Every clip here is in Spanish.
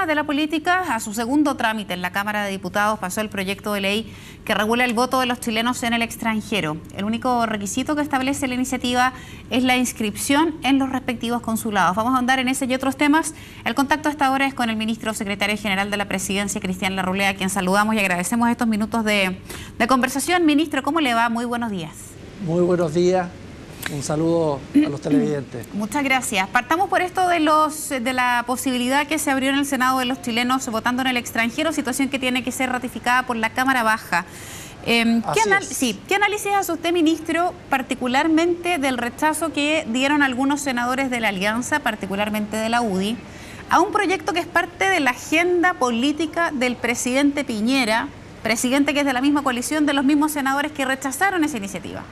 de la política, a su segundo trámite en la Cámara de Diputados pasó el proyecto de ley que regula el voto de los chilenos en el extranjero. El único requisito que establece la iniciativa es la inscripción en los respectivos consulados. Vamos a ahondar en ese y otros temas. El contacto hasta ahora es con el ministro secretario general de la Presidencia, Cristian Larroulea, a quien saludamos y agradecemos estos minutos de conversación. Ministro, ¿cómo le va? Muy buenos días. Muy buenos días. Un saludo a los televidentes. Muchas gracias. Partamos por esto de la posibilidad que se abrió en el Senado de los chilenos votando en el extranjero, situación que tiene que ser ratificada por la Cámara Baja. ¿Qué análisis hace usted, ministro, particularmente del rechazo que dieron algunos senadores de la Alianza, particularmente de la UDI, a un proyecto que es parte de la agenda política del presidente Piñera, presidente que es de la misma coalición de los mismos senadores que rechazaron esa iniciativa?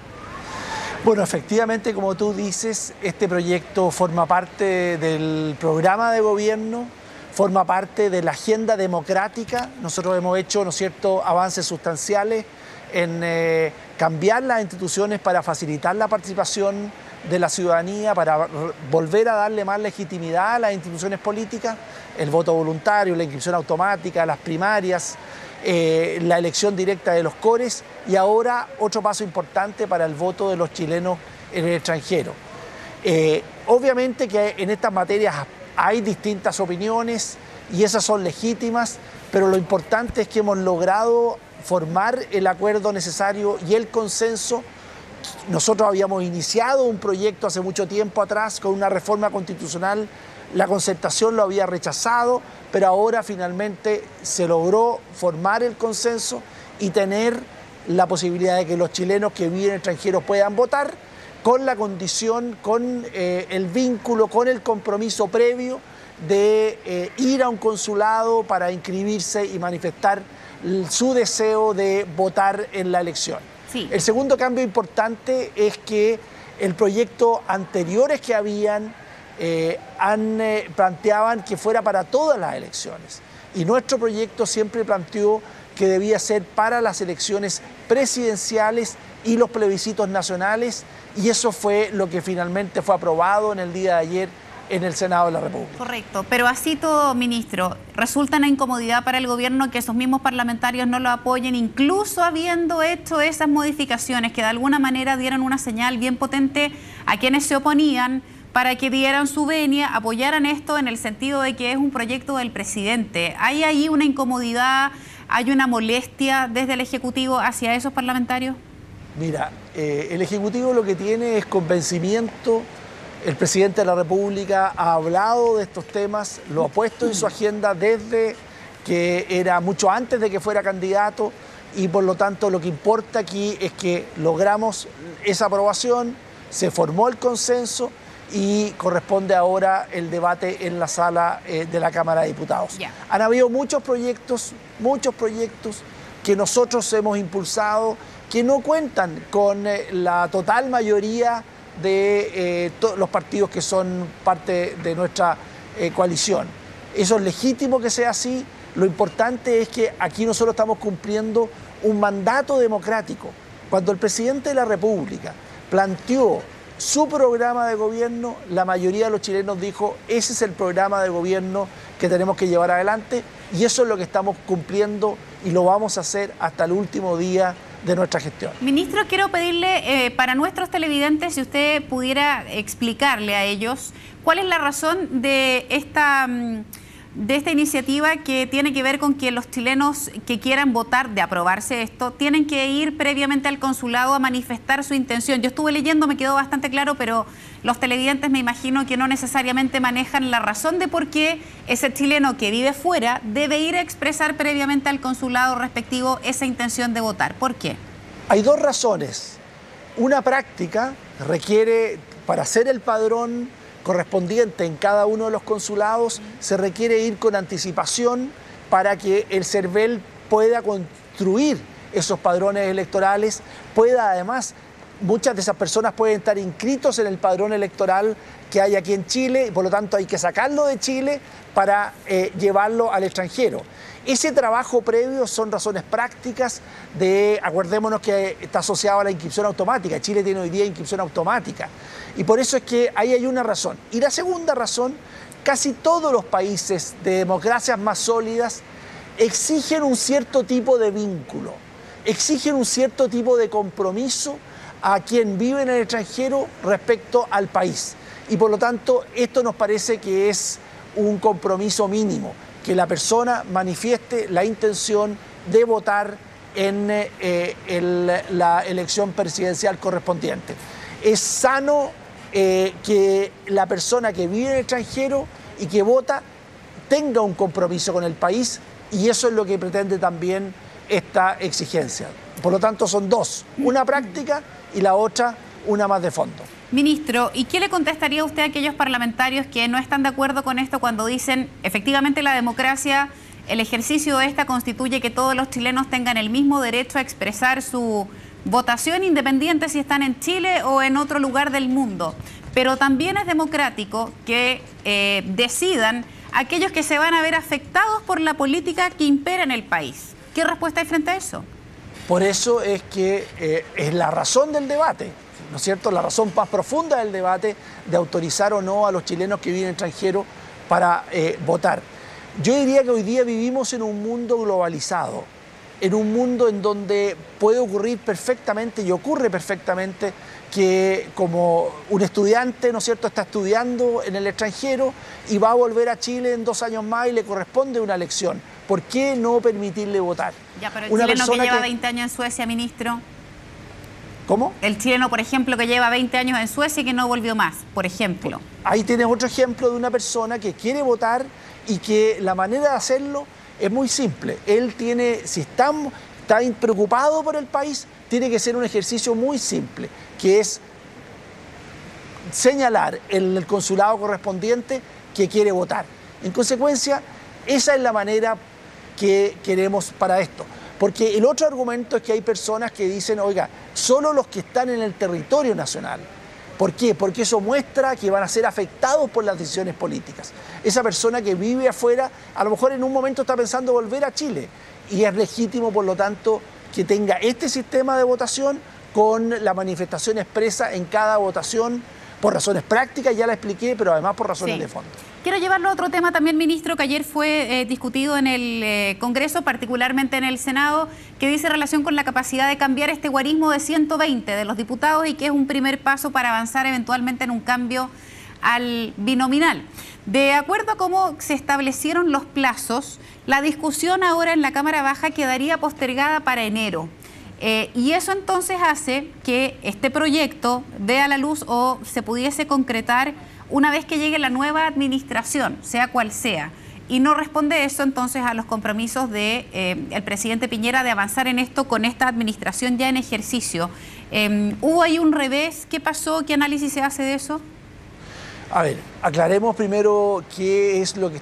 Bueno, efectivamente, como tú dices, este proyecto forma parte del programa de gobierno, forma parte de la agenda democrática. Nosotros hemos hecho, ¿no es cierto?, avances sustanciales en cambiar las instituciones para facilitar la participación de la ciudadanía, para volver a darle más legitimidad a las instituciones políticas, el voto voluntario, la inscripción automática, las primarias, la elección directa de los cores y ahora otro paso importante para el voto de los chilenos en el extranjero. Obviamente que en estas materias hay distintas opiniones y esas son legítimas, pero lo importante es que hemos logrado formar el acuerdo necesario y el consenso. Nosotros habíamos iniciado un proyecto hace mucho tiempo atrás con una reforma constitucional. La Concertación lo había rechazado, pero ahora finalmente se logró formar el consenso y tener la posibilidad de que los chilenos que viven extranjeros puedan votar con la condición, con el vínculo, con el compromiso previo de ir a un consulado para inscribirse y manifestar su deseo de votar en la elección. Sí. El segundo cambio importante es que el proyecto anteriores que habían planteaban que fuera para todas las elecciones y nuestro proyecto siempre planteó que debía ser para las elecciones presidenciales y los plebiscitos nacionales y eso fue lo que finalmente fue aprobado en el día de ayer en el Senado de la República. Correcto, pero así todo, ministro, ¿resulta una incomodidad para el gobierno que esos mismos parlamentarios no lo apoyen, incluso habiendo hecho esas modificaciones que de alguna manera dieran una señal bien potente a quienes se oponían para que dieran su venia, apoyaran esto en el sentido de que es un proyecto del presidente? ¿Hay ahí una incomodidad, hay una molestia desde el Ejecutivo hacia esos parlamentarios? Mira, el Ejecutivo lo que tiene es convencimiento. El presidente de la República ha hablado de estos temas, lo ha puesto en su agenda desde que era mucho antes de que fuera candidato y por lo tanto lo que importa aquí es que logramos esa aprobación, se formó el consenso y corresponde ahora el debate en la sala de la Cámara de Diputados. Yeah. Han habido muchos proyectos que nosotros hemos impulsado que no cuentan con la total mayoría de los partidos que son parte de nuestra coalición. Eso es legítimo que sea así. Lo importante es que aquí nosotros estamos cumpliendo un mandato democrático. Cuando el presidente de la República planteó su programa de gobierno, la mayoría de los chilenos dijo, ese es el programa de gobierno que tenemos que llevar adelante y eso es lo que estamos cumpliendo y lo vamos a hacer hasta el último día de nuestra gestión. Ministro, quiero pedirle para nuestros televidentes, si usted pudiera explicarle a ellos cuál es la razón de esta iniciativa que tiene que ver con que los chilenos que quieran votar, de aprobarse esto, tienen que ir previamente al consulado a manifestar su intención. Yo estuve leyendo, me quedó bastante claro, pero los televidentes me imagino que no necesariamente manejan la razón de por qué ese chileno que vive fuera debe ir a expresar previamente al consulado respectivo esa intención de votar. ¿Por qué? Hay dos razones. Una práctica requiere, para hacer el padrón correspondiente en cada uno de los consulados, se requiere ir con anticipación para que el CERVEL pueda construir esos padrones electorales, pueda además, muchas de esas personas pueden estar inscritos en el padrón electoral que hay aquí en Chile y por lo tanto hay que sacarlo de Chile para llevarlo al extranjero. Ese trabajo previo son razones prácticas acordémonos que está asociado a la inscripción automática. Chile tiene hoy día inscripción automática y por eso es que ahí hay una razón. Y la segunda razón casi todos los países de democracias más sólidas exigen un cierto tipo de vínculo, exigen un cierto tipo de compromiso a quien vive en el extranjero respecto al país. Y por lo tanto, esto nos parece que es un compromiso mínimo, que la persona manifieste la intención de votar en la elección presidencial correspondiente. Es sano que la persona que vive en el extranjero y que vota tenga un compromiso con el país, y eso es lo que pretende también esta exigencia. Por lo tanto, son dos, una práctica y la otra una más de fondo. Ministro, ¿y qué le contestaría usted a aquellos parlamentarios que no están de acuerdo con esto cuando dicen efectivamente la democracia, el ejercicio de esta constituye que todos los chilenos tengan el mismo derecho a expresar su votación independiente si están en Chile o en otro lugar del mundo? Pero también es democrático que decidan aquellos que se van a ver afectados por la política que impera en el país. ¿Qué respuesta hay frente a eso? Por eso es que es la razón del debate, ¿no es cierto? La razón más profunda del debate de autorizar o no a los chilenos que viven en extranjero para votar. Yo diría que hoy día vivimos en un mundo globalizado, en un mundo en donde puede ocurrir perfectamente y ocurre perfectamente que como un estudiante, ¿no es cierto?, está estudiando en el extranjero y va a volver a Chile en 2 años más y le corresponde una elección. ¿Por qué no permitirle votar? Ya, pero el chileno que lleva 20 años en Suecia, ministro. ¿Cómo? El chileno, por ejemplo, que lleva 20 años en Suecia y que no volvió más, por ejemplo. Ahí tienes otro ejemplo de una persona que quiere votar y que la manera de hacerlo es muy simple. Él tiene, si está preocupado por el país, tiene que ser un ejercicio muy simple, que es señalar en el consulado correspondiente que quiere votar. En consecuencia, esa es la manera que queremos para esto. Porque el otro argumento es que hay personas que dicen, oiga, solo los que están en el territorio nacional. ¿Por qué? Porque eso muestra que van a ser afectados por las decisiones políticas. Esa persona que vive afuera, a lo mejor en un momento está pensando volver a Chile, y es legítimo, por lo tanto, que tenga este sistema de votación con la manifestación expresa en cada votación, por razones prácticas, ya la expliqué, pero además por razones de fondo. Quiero llevarlo a otro tema también, ministro, que ayer fue discutido en el Congreso, particularmente en el Senado, que dice relación con la capacidad de cambiar este guarismo de 120 de los diputados y que es un primer paso para avanzar eventualmente en un cambio al binominal. De acuerdo a cómo se establecieron los plazos, la discusión ahora en la Cámara Baja quedaría postergada para enero. Y eso entonces hace que este proyecto vea la luz o se pudiese concretar una vez que llegue la nueva administración, sea cual sea. Y no responde eso entonces a los compromisos del presidente Piñera de avanzar en esto con esta administración ya en ejercicio. ¿Hubo ahí un revés? ¿Qué pasó? ¿Qué análisis se hace de eso? A ver, aclaremos primero qué es lo que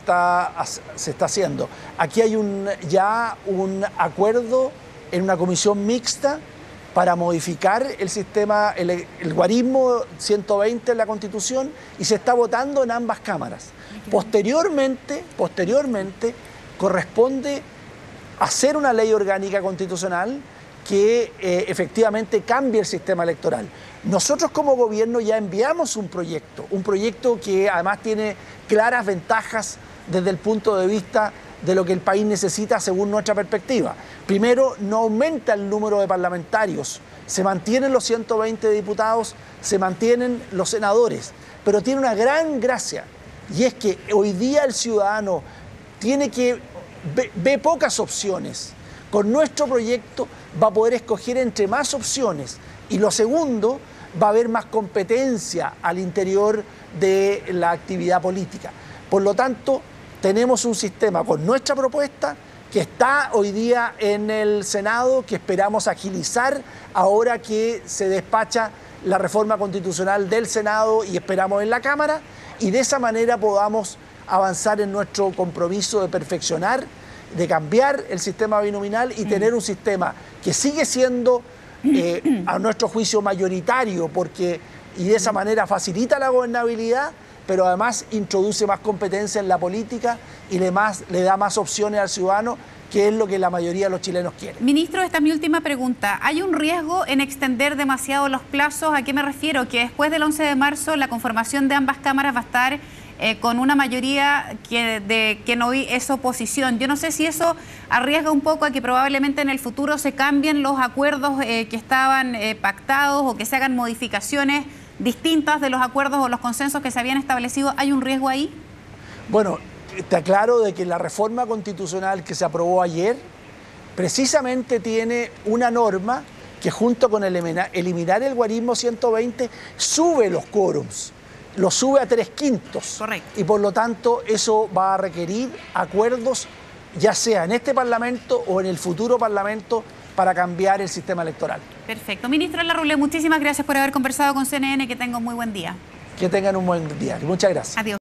se está haciendo. Aquí hay ya un acuerdo en una comisión mixta para modificar el sistema, el guarismo 120 en la Constitución, y se está votando en ambas cámaras. Posteriormente corresponde hacer una ley orgánica constitucional que efectivamente cambie el sistema electoral. Nosotros como gobierno ya enviamos un proyecto que además tiene claras ventajas desde el punto de vista de lo que el país necesita según nuestra perspectiva. Primero, no aumenta el número de parlamentarios, se mantienen los 120 diputados, se mantienen los senadores, pero tiene una gran gracia, y es que hoy día el ciudadano ve pocas opciones. Con nuestro proyecto va a poder escoger entre más opciones, y lo segundo, va a haber más competencia al interior de la actividad política. Por lo tanto, tenemos un sistema con nuestra propuesta que está hoy día en el Senado, que esperamos agilizar ahora que se despacha la reforma constitucional del Senado y esperamos en la Cámara, y de esa manera podamos avanzar en nuestro compromiso de perfeccionar, de cambiar el sistema binominal y tener un sistema que sigue siendo, a nuestro juicio, mayoritario, y de esa manera facilita la gobernabilidad, pero además introduce más competencia en la política y le da más opciones al ciudadano, que es lo que la mayoría de los chilenos quieren. Ministro, esta es mi última pregunta. ¿Hay un riesgo en extender demasiado los plazos? ¿A qué me refiero? Que después del 11 de marzo la conformación de ambas cámaras va a estar con una mayoría que no es oposición. Yo no sé si eso arriesga un poco a que probablemente en el futuro se cambien los acuerdos que estaban pactados o que se hagan modificaciones distintas de los acuerdos o los consensos que se habían establecido. ¿Hay un riesgo ahí? Bueno, te aclaro de que la reforma constitucional que se aprobó ayer precisamente tiene una norma que junto con eliminar el guarismo 120 sube los quórums, lo sube a 3/5. Correcto. Y por lo tanto eso va a requerir acuerdos, ya sea en este Parlamento o en el futuro Parlamento, para cambiar el sistema electoral. Perfecto. Ministro Larraule, muchísimas gracias por haber conversado con CNN. Que tenga un muy buen día. Que tengan un buen día. Muchas gracias. Adiós.